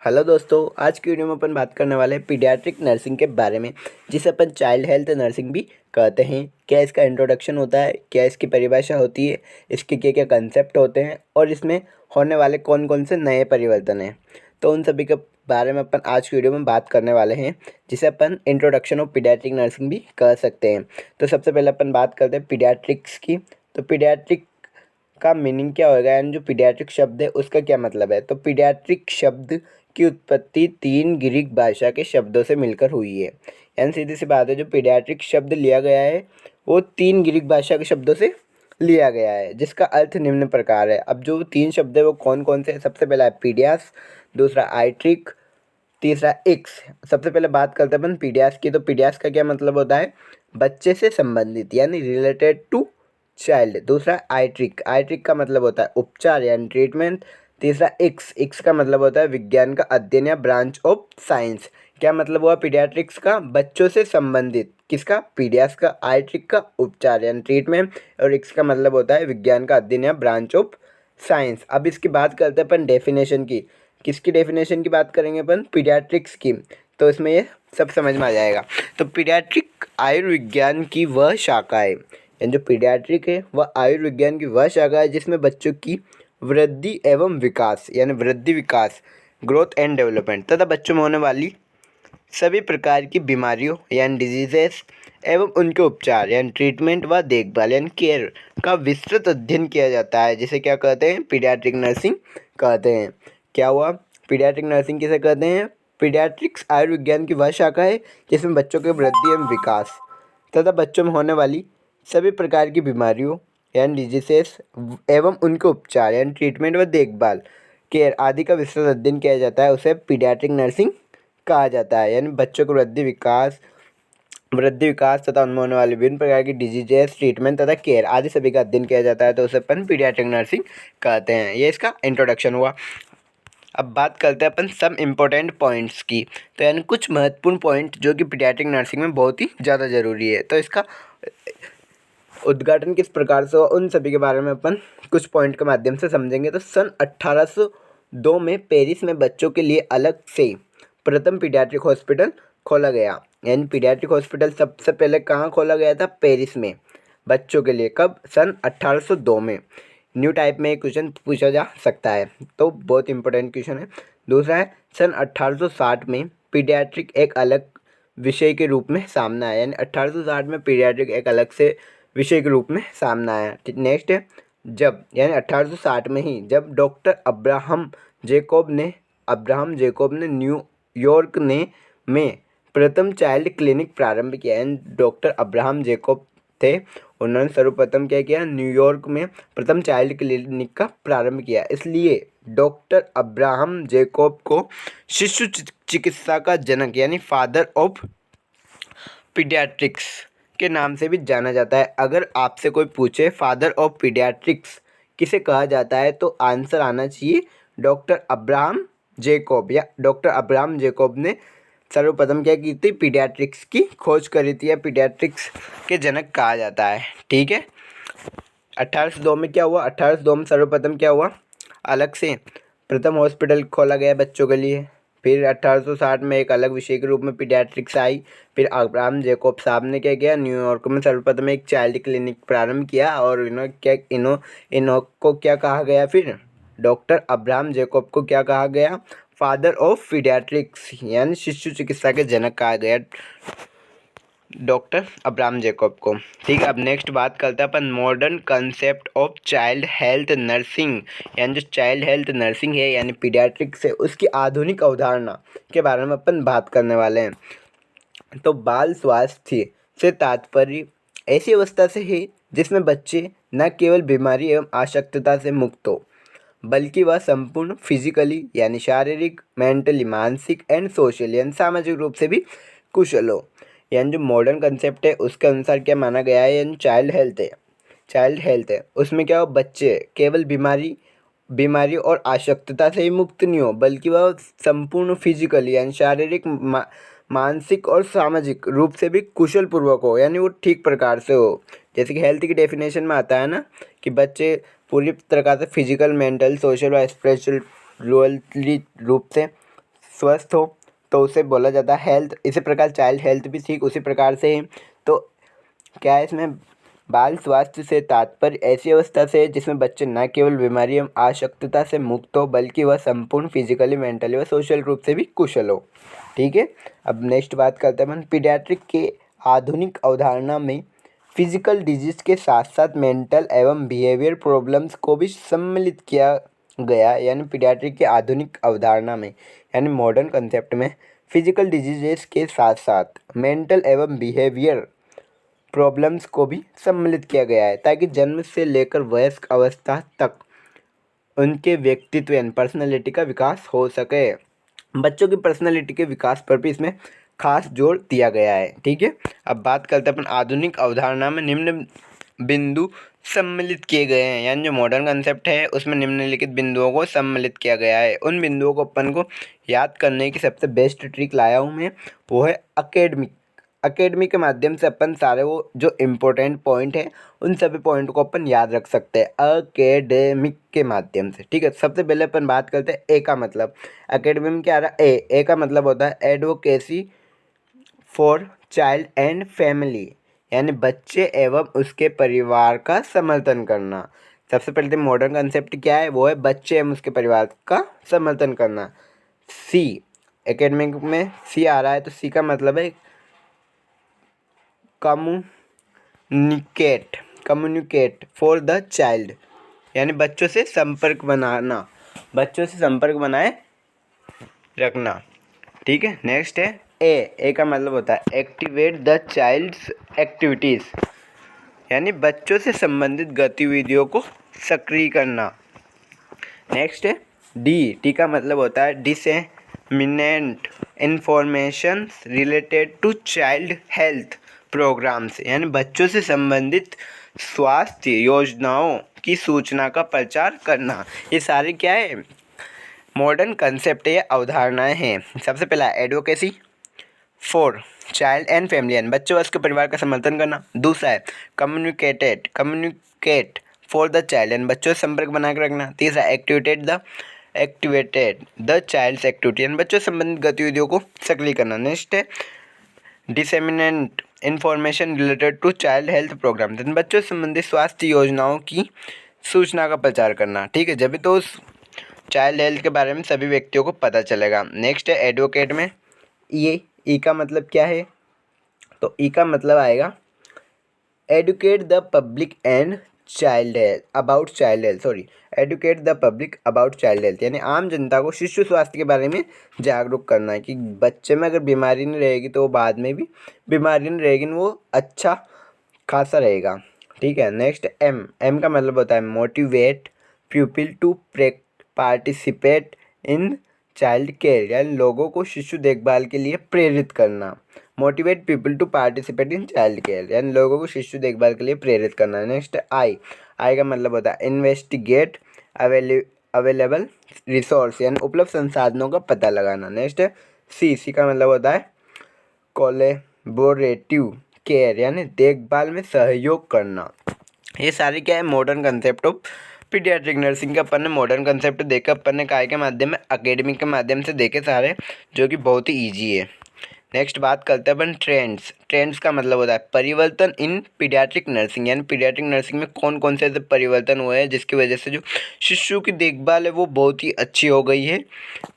Hello दोस्तों, आज की वीडियो में अपन बात करने वाले हैं पीडियाट्रिक नर्सिंग के बारे में, जिसे अपन चाइल्ड हेल्थ नर्सिंग भी कहते हैं। क्या इसका इंट्रोडक्शन होता है, क्या इसकी परिभाषा होती है, इसके क्या क्या कंसेप्ट होते हैं और इसमें होने वाले कौन कौन से नए परिवर्तन हैं, तो उन सभी के बारे में अपन आज की वीडियो में बात करने वाले हैं, जिसे अपन इंट्रोडक्शन ऑफ पीडियाट्रिक नर्सिंग भी कह सकते हैं। तो सबसे पहले अपन बात करते हैं पीडियाट्रिक्स की। तो पीडियाट्रिक का मीनिंग क्या होगा, यानी जो पीडियाट्रिक शब्द है उसका क्या मतलब है। तो पीडियाट्रिक शब्द की उत्पत्ति 3 ग्रीक भाषा के शब्दों से मिलकर हुई है। यानी सीधी सी बात है, जो पीडियाट्रिक शब्द लिया गया है वो 3 ग्रीक भाषा के शब्दों से लिया गया है, जिसका अर्थ निम्न प्रकार है। अब जो 3 शब्द है वो कौन कौन से हैं? सबसे पहला है पीडियास, दूसरा आइट्रिक, तीसरा इक्स। सबसे पहले बात करते हैं अपन पीडियास की। तो पीडियास का क्या मतलब होता है? बच्चे से संबंधित, यानी रिलेटेड टू चाइल्ड। दूसरा आइट्रिक, आइट्रिक का मतलब होता है उपचार यानी ट्रीटमेंट। तीसरा इक्स, इक्स का मतलब होता है विज्ञान का अध्ययन या ब्रांच ऑफ साइंस। क्या मतलब हुआ पीडियाट्रिक्स का? बच्चों से संबंधित। किसका? पीडियास का। आइट्रिक का उपचार यानी ट्रीटमेंट, और इक्स का मतलब होता है विज्ञान का अध्ययन या ब्रांच ऑफ साइंस। अब इसकी बात करते हैं अपन डेफिनेशन की। किसकी डेफिनेशन की बात करेंगे अपन? पीडियाट्रिक्स की। तो इसमें ये सब समझ में आ जाएगा। तो पीडियाट्रिक आयुर्विज्ञान की वह शाखा है, यानी जो पीडियाट्रिक है वह आयुर्विज्ञान की वह शाखा है जिसमें बच्चों की वृद्धि एवं विकास, यानी वृद्धि विकास, ग्रोथ एंड डेवलपमेंट, तथा बच्चों में होने वाली सभी प्रकार की बीमारियों यानी डिजीजेस एवं उनके उपचार यानी ट्रीटमेंट व देखभाल यानी केयर का विस्तृत अध्ययन किया जाता है, जिसे क्या कहते हैं? पीडियाट्रिक नर्सिंग कहते हैं। क्या हुआ? पीडियाट्रिक नर्सिंग किसे कहते हैं? पीडियाट्रिक्स आयुर्विज्ञान की वह शाखा है जिसमें बच्चों के वृद्धि एवं विकास तथा बच्चों में होने वाली सभी प्रकार की बीमारियों यानी डिजीजेस एवं उनके उपचार यानी ट्रीटमेंट व देखभाल, केयर आदि का विस्तृत अध्ययन किया जाता है, उसे पीडियाट्रिक नर्सिंग कहा जाता है। यानी बच्चों को वृद्धि विकास तथा उनमें होने वाली विभिन्न प्रकार की डिजीजेस, ट्रीटमेंट तथा केयर आदि सभी का अध्ययन किया जाता है, तो उसे अपन पीडियाट्रिक नर्सिंग कहते हैं। ये इसका इंट्रोडक्शन हुआ। अब बात करते हैं अपन सम इम्पोर्टेंट पॉइंट्स की। तो यानी कुछ महत्वपूर्ण पॉइंट जो कि पीडियाट्रिक नर्सिंग में बहुत ही ज़्यादा ज़रूरी है। तो इसका उद्घाटन किस प्रकार से हुआ, उन सभी के बारे में अपन कुछ पॉइंट के माध्यम से समझेंगे। तो सन 1802 में पेरिस में बच्चों के लिए अलग से प्रथम पीडियाट्रिक हॉस्पिटल खोला गया। यानी पीडियाट्रिक हॉस्पिटल सबसे पहले कहाँ खोला गया था? पेरिस में, बच्चों के लिए। कब? सन 1802 में। न्यू टाइप में एक क्वेश्चन पूछा जा सकता है, तो बहुत इंपॉर्टेंट क्वेश्चन है। दूसरा है सन 1860 में पीडियाट्रिक एक अलग विषय के रूप में सामने आया। यानी 1860 में पीडियाट्रिक एक अलग से विषय के रूप में सामने आया। नेक्स्ट है जब, यानी 1860 में ही जब डॉक्टर अब्राहम जेकोब ने न्यूयॉर्क में प्रथम चाइल्ड क्लिनिक प्रारंभ किया। यानी डॉक्टर अब्राहम जेकोब थे, उन्होंने सर्वप्रथम क्या किया? न्यूयॉर्क में प्रथम चाइल्ड क्लिनिक का प्रारंभ किया। इसलिए डॉक्टर अब्राहम जेकोब को शिशु चिकित्सा का जनक यानी फादर ऑफ पीडियाट्रिक्स के नाम से भी जाना जाता है। अगर आपसे कोई पूछे फादर ऑफ पीडियाट्रिक्स किसे कहा जाता है, तो आंसर आना चाहिए डॉक्टर अब्राहम जेकोब, या डॉक्टर अब्राहम जेकोब ने सर्वप्रथम क्या की थी? पीडियाट्रिक्स की खोज करी थी, या पीडियाट्रिक्स के जनक कहा जाता है। ठीक है। 1802 में क्या हुआ? 1802 में सर्वप्रथम क्या हुआ? अलग से प्रथम हॉस्पिटल खोला गया बच्चों के लिए। फिर 1860 में एक अलग विषय के रूप में पीडियाट्रिक्स आई। फिर अब्राहम जेकोब साहब ने क्या किया? न्यूयॉर्क में सर्वप्रथम एक चाइल्ड क्लिनिक प्रारंभ किया, और इनको क्या कहा गया? फिर डॉक्टर अब्राहम जेकोब को क्या कहा गया? फादर ऑफ पीडियाट्रिक्स यानी शिशु चिकित्सा के जनक कहा गया, डॉक्टर अब्राहम जेकोब को। ठीक है। अब नेक्स्ट बात करते हैं अपन modern concept of child health nursing. यानी जो चाइल्ड हेल्थ नर्सिंग है यानी पीडियाट्रिक्स है, उसकी आधुनिक अवधारणा के बारे में अपन बात करने वाले हैं। तो बाल स्वास्थ्य से तात्पर्य ऐसी अवस्था से है जिसमें बच्चे न केवल बीमारी एवं अशक्तता से मुक्त हो, बल्कि वह संपूर्ण फिजिकली यानी शारीरिक, मेंटली मानसिक एंड सोशल यानी सामाजिक रूप से भी कुशल हो। यानी जो मॉडर्न कंसेप्ट है उसके अनुसार क्या माना गया है? यानी चाइल्ड हेल्थ है उसमें क्या हो? बच्चे केवल बीमारी और अशक्तता से ही मुक्त नहीं हो, बल्कि वह संपूर्ण फिजिकली यानी शारीरिक, मानसिक और सामाजिक रूप से भी कुशल पूर्वक हो, यानी वो ठीक प्रकार से हो। जैसे कि हेल्थ की डेफिनेशन में आता है ना कि बच्चे पूरी प्रकार से फिजिकल, मेंटल, सोशल और स्पिरिचुअल रूप से स्वस्थ हो तो उसे बोला जाता है हेल्थ। इसी प्रकार चाइल्ड हेल्थ भी ठीक उसी प्रकार से है। तो क्या है इसमें, बाल स्वास्थ्य से तात्पर्य ऐसी अवस्था से है जिसमें बच्चे न केवल बीमारी एवं आशक्तता से मुक्त हो बल्कि वह संपूर्ण फिजिकली, मेंटली व सोशल रूप से भी कुशल हो। ठीक है, अब नेक्स्ट बात करते हैं अपन पीडियाट्रिक के आधुनिक अवधारणा में फिजिकल डिजीज के साथ साथ मेंटल एवं बिहेवियर प्रॉब्लम्स को भी सम्मिलित किया गया। यानी पीडियाट्रिक की आधुनिक अवधारणा में यानी मॉडर्न कंसेप्ट में फिजिकल डिजीजेस के साथ साथ मेंटल एवं बिहेवियर प्रॉब्लम्स को भी सम्मिलित किया गया है ताकि जन्म से लेकर वयस्क अवस्था तक उनके व्यक्तित्व यानी पर्सनैलिटी का विकास हो सके। बच्चों की पर्सनैलिटी के विकास पर भी इसमें खास जोर दिया गया है। ठीक है, अब बात करते हैं अपन आधुनिक अवधारणा में निम्न बिंदु सम्मिलित किए गए हैं। यानी जो मॉडर्न कंसेप्ट है उसमें निम्नलिखित बिंदुओं को सम्मिलित किया गया है। उन बिंदुओं को अपन को याद करने की सबसे बेस्ट ट्रिक लाया हूँ मैं, वो है अकेडमिक। अकेडमिक के माध्यम से अपन सारे वो जो इम्पोर्टेंट पॉइंट है उन सभी पॉइंट को अपन याद रख सकते हैं अकेडमिक के माध्यम से। ठीक है, सबसे पहले अपन बात करते हैं ए का मतलब। अकेडमी में क्या आ रहा है, ए का मतलब होता है advocacy for child and family, यानी बच्चे एवं उसके परिवार का समर्थन करना। सबसे पहले मॉडर्न कंसेप्ट क्या है, वो है बच्चे एवं उसके परिवार का समर्थन करना। सी, एकेडमिक में सी आ रहा है तो सी का मतलब है कम्युनिकेट फॉर द चाइल्ड, यानी बच्चों से संपर्क बनाना, बच्चों से संपर्क बनाए रखना। ठीक है, नेक्स्ट है ए का मतलब होता है एक्टिवेट द चाइल्ड्स एक्टिविटीज़, यानी बच्चों से संबंधित गतिविधियों को सक्रिय करना। नेक्स्ट है डी का मतलब होता है disseminate information related to child health programmes, यानी बच्चों से संबंधित स्वास्थ्य योजनाओं की सूचना का प्रचार करना। ये सारे क्या है, मॉडर्न कंसेप्ट या अवधारणाएं हैं। सबसे पहला advocacy for child and family, यानी बच्चों व उसके परिवार का समर्थन करना। दूसरा है कम्युनिकेट फॉर द चाइल्ड, यानी बच्चों से संपर्क बना कर रखना। तीसरा एक्टिवेटेड द चाइल्ड्स एक्टिविटी, यानी बच्चों से संबंधित गतिविधियों को सक्रिय करना। नेक्स्ट है disseminate information related to child health programme, यानी बच्चों से संबंधित स्वास्थ्य योजनाओं की सूचना का प्रचार करना। ठीक है, जब भी तो उस चाइल्ड हेल्थ के बारे में सभी व्यक्तियों को पता चलेगा। नेक्स्ट है एडवोकेट में ई का मतलब क्या है, तो ई का मतलब आएगा educate the public and child health about child health educate the public about child health, यानी आम जनता को शिशु स्वास्थ्य के बारे में जागरूक करना है कि बच्चे में अगर बीमारी नहीं रहेगी तो वो बाद में भी बीमारी नहीं रहेगी, वो अच्छा खासा रहेगा। ठीक है, नेक्स्ट एम का मतलब होता है motivate people to participate in child care, यानी लोगों को शिशु देखभाल के लिए प्रेरित करना। Motivate people to participate in child care, यानी लोगों को शिशु देखभाल के लिए प्रेरित करना। नेक्स्ट आई का मतलब होता है इन्वेस्टिगेट अवेलेबल रिसोर्स, यानी उपलब्ध संसाधनों का पता लगाना। नेक्स्ट है सी का मतलब होता है कोलैबोरेटिव केयर, यानी देखभाल में सहयोग करना। ये सारे क्या है modern concept of paediatric nursing के अपन ने मॉडर्न कंसेप्ट देखा, अपन ने काय के माध्यम में अकेडमिक के माध्यम से देखे सारे, जो कि बहुत ही ईजी है। नेक्स्ट बात करते हैं अपन ट्रेंड्स का मतलब होता है परिवर्तन इन पीडियाट्रिक नर्सिंग, यानी पीडियाट्रिक नर्सिंग में कौन कौन से ऐसे परिवर्तन हुए हैं जिसकी वजह से जो शिशु की देखभाल है वो बहुत ही अच्छी हो गई है।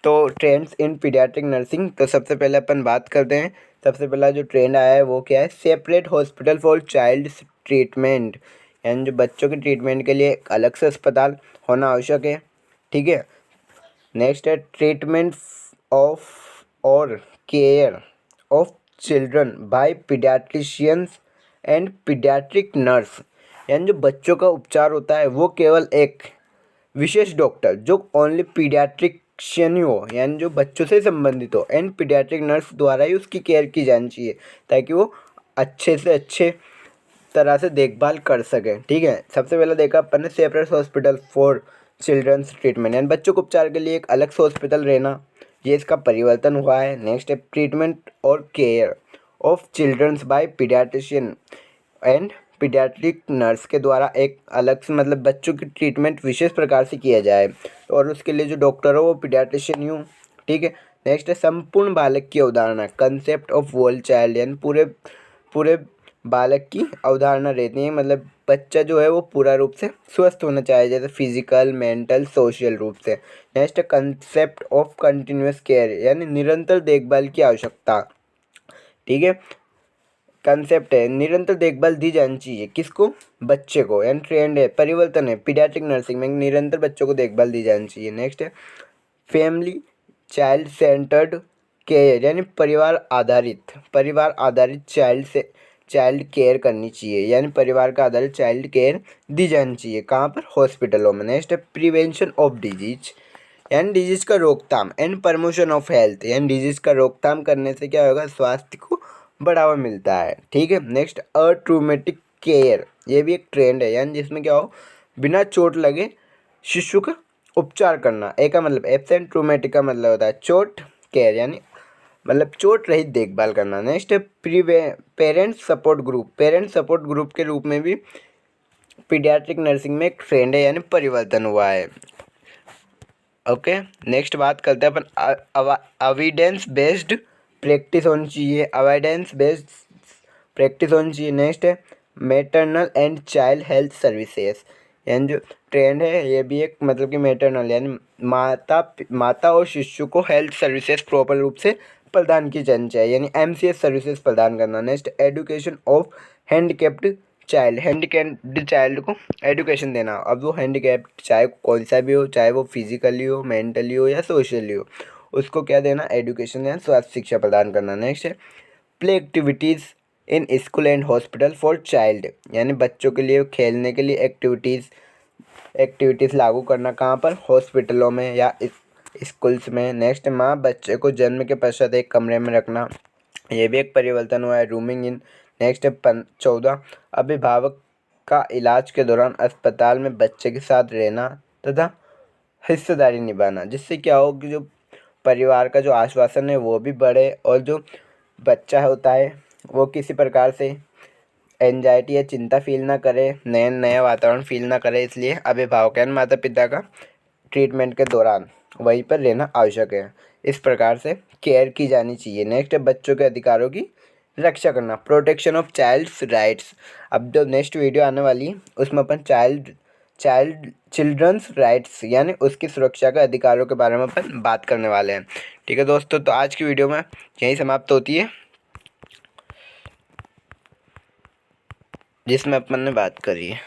तो ट्रेंड्स इन पीडियाट्रिक नर्सिंग, तो सबसे पहले अपन बात करते हैं। सबसे पहला जो ट्रेंड आया है वो क्या है, separate hospital for child treatment, यानी जो बच्चों के ट्रीटमेंट के लिए एक अलग से अस्पताल होना आवश्यक है। ठीक है, नेक्स्ट है ट्रीटमेंट ऑफ और care of children by paediatricians and paediatric nurse, यानी जो बच्चों का उपचार होता है वो केवल एक विशेष डॉक्टर जो ओनली पीडियाट्रिशियन ही हो, यानी जो बच्चों से संबंधित हो, एंड पीडियाट्रिक नर्स द्वारा ही उसकी केयर की जानी चाहिए ताकि वो अच्छे से अच्छे तरह से देखभाल कर सकें। ठीक है, सबसे पहले देखा अपन ने separate hospital for childrens treatment, यानी बच्चों के उपचार के लिए एक अलग से हॉस्पिटल रहना, ये इसका परिवर्तन हुआ है। नेक्स्ट है ट्रीटमेंट और care of childrens by paediatrician and paediatric nurse के द्वारा एक अलग से मतलब बच्चों की ट्रीटमेंट विशेष प्रकार से किया जाए और उसके लिए जो डॉक्टर हो वो पीडियाट्रिशियन ही हो। ठीक है, नेक्स्ट है संपूर्ण बालक की अवधारणा, कंसेप्ट ऑफ होल चाइल्ड, यानी पूरे पूरे बालक की अवधारणा रहती है, मतलब बच्चा जो है वो पूरा रूप से स्वस्थ होना चाहिए, जैसे फिजिकल, मेंटल, सोशल रूप से। Next concept of continuous care, यानी निरंतर देखभाल की आवश्यकता। ठीक है, कंसेप्ट है निरंतर देखभाल दी जानी चाहिए, किसको? बच्चे को। यानी ट्रेंड है, परिवर्तन है, पीडियाट्रिक नर्सिंग में निरंतर बच्चों को देखभाल दी जानी चाहिए। नेक्स्ट है फैमिली चाइल्ड सेंटर्ड केयर, यानी परिवार आधारित चाइल्ड केयर करनी चाहिए, यानी परिवार का आधारित चाइल्ड केयर दी जानी चाहिए। कहाँ पर? हॉस्पिटलों में। नेक्स्ट है प्रिवेंशन ऑफ डिजीज, यानी डिजीज का रोकथाम, एंड प्रमोशन ऑफ हेल्थ, यानी डिजीज का रोकथाम करने से क्या होगा? स्वास्थ्य को बढ़ावा मिलता है। ठीक है, नेक्स्ट अट्रूमेटिक केयर, ये भी एक ट्रेंड है, यानी जिसमें क्या हो, बिना चोट लगे शिशु का उपचार करना। ए का मतलब एब्सेंट, ट्रूमेटिक का मतलब होता है चोट, केयर यानी मतलब चोट रहित देखभाल करना। नेक्स्ट है पेरेंट सपोर्ट ग्रुप के रूप में भी पीडियाट्रिक नर्सिंग में एक ट्रेंड है, यानी परिवर्तन हुआ है। ओके, नेक्स्ट बात करते हैं अपन एविडेंस बेस्ड प्रैक्टिस होनी चाहिए, नेक्स्ट है maternal and child health services, यानी जो ट्रेंड है ये भी एक मतलब कि मैटरनल यानी माता और शिशु को हेल्थ सर्विसेज प्रॉपर रूप से प्रदान की जानी चाहिए, यानी एमसीएस सर्विसेज प्रदान करना। Next education of handicapped child को एजुकेशन देना। अब वो हैंडीकैप्ड चाहे कौन सा भी हो, चाहे वो फिजिकली हो, मेंटली हो या सोशली हो, उसको क्या देना? एजुकेशन या स्वास्थ्य शिक्षा प्रदान करना। नेक्स्ट है play activities in school and hospital for child, यानी बच्चों के लिए खेलने के लिए एक्टिविटीज़ लागू करना। कहाँ पर? हॉस्पिटलों में या स्कूल्स में। नेक्स्ट माँ बच्चे को जन्म के पश्चात एक कमरे में रखना, ये भी एक परिवर्तन हुआ है, रूमिंग इन। नेक्स्ट है 14 अभिभावक का इलाज के दौरान अस्पताल में बच्चे के साथ रहना तथा हिस्सेदारी निभाना, जिससे क्या हो कि जो परिवार का जो आश्वासन है वो भी बढ़े और जो बच्चा होता है वो किसी प्रकार से एंजाइटी या चिंता फील ना करे, नया वातावरण फील ना करे। इसलिए अभिभावक यानी माता पिता का ट्रीटमेंट के दौरान वहीं पर रहना आवश्यक है। इस प्रकार से केयर की जानी चाहिए। नेक्स्ट है बच्चों के अधिकारों की रक्षा करना, प्रोटेक्शन ऑफ चाइल्ड्स राइट्स। अब जो नेक्स्ट वीडियो आने वाली है उसमें अपन चिल्ड्रंस राइट्स यानी उसकी सुरक्षा के अधिकारों के बारे में अपन बात करने वाले हैं। ठीक है दोस्तों, तो आज की वीडियो में यहीं समाप्त होती है, जिसमें अपन ने बात करी है।